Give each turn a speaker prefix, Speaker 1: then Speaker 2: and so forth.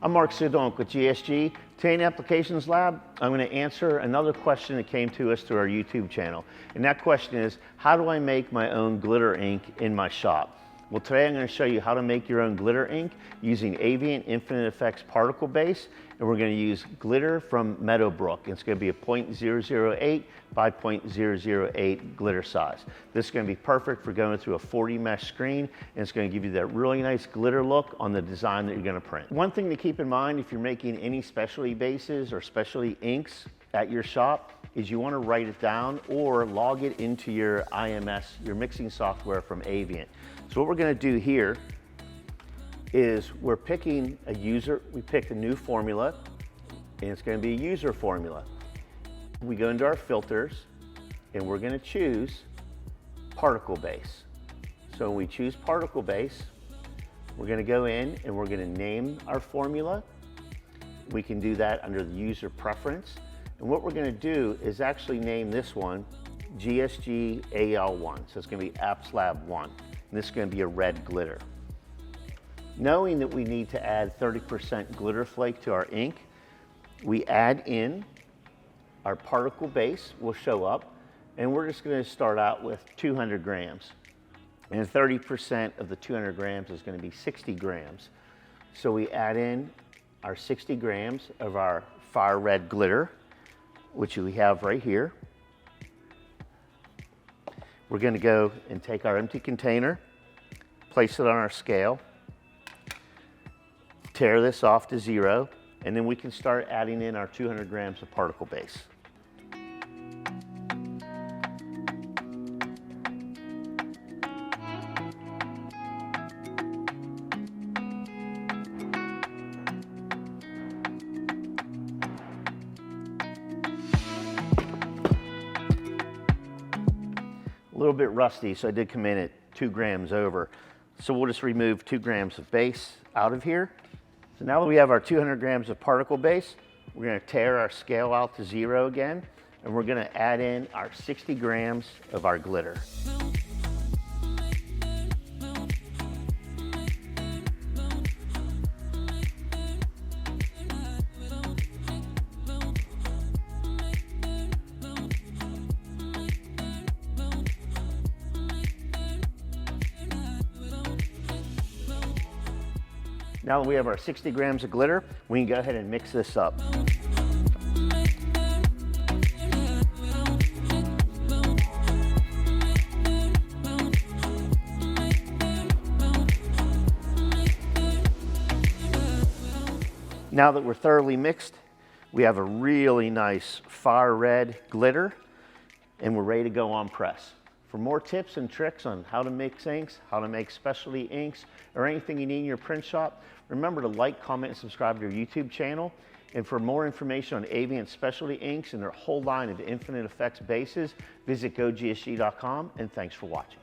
Speaker 1: I'm Mark Sidonk with GSG. Today in Applications Lab, I'm going to answer another question that came to us through our YouTube channel. And that question is, how do I make my own glitter ink in my shop? Well, today I'm going to show you how to make your own glitter ink using Avient Infinite Effects particle base. And we're going to use glitter from Meadowbrook. It's going to be a 0.008 by 0.008 glitter size. This is going to be perfect for going through a 40 mesh screen, and it's going to give you that really nice glitter look on the design that you're going to print. One thing to keep in mind if you're making any specialty bases or specialty inks at your shop is you want to write it down or log it into your IMS, your mixing software from Avient. So what we're going to do here is we're picking a user, we picked a new formula, and it's going to be a user formula. We go into our filters, and we're going to choose particle base. So when we choose particle base, we're going to go in and we're going to name our formula. We can do that under the user preference. And what we're going to do is actually name this one GSG AL1. So it's going to be Apps Lab 1. And this is going to be a red glitter. Knowing that we need to add 30% glitter flake to our ink, we add in our particle base will show up, and we're just going to start out with 200 grams. And 30% of the 200 grams is going to be 60 grams. So we add in our 60 grams of our fire red glitter, which we have right here. We're going to go and take our empty container, place it on our scale, tear this off to 0, and then we can start adding in our 200 grams of particle base. A little bit rusty, so I did come in at 2 grams over. So we'll just remove 2 grams of base out of here. So now that we have our 200 grams of particle base, we're going to tear our scale out to 0 again, and we're going to add in our 60 grams of our glitter. Now that we have our 60 grams of glitter, we can go ahead and mix this up. Now that we're thoroughly mixed, we have a really nice fire red glitter, and we're ready to go on press. For more tips and tricks on how to mix inks, how to make specialty inks, or anything you need in your print shop, remember to like, comment, and subscribe to our YouTube channel. And for more information on Avient specialty inks and their whole line of Infinite Effects bases, visit GoGSG.com, and thanks for watching.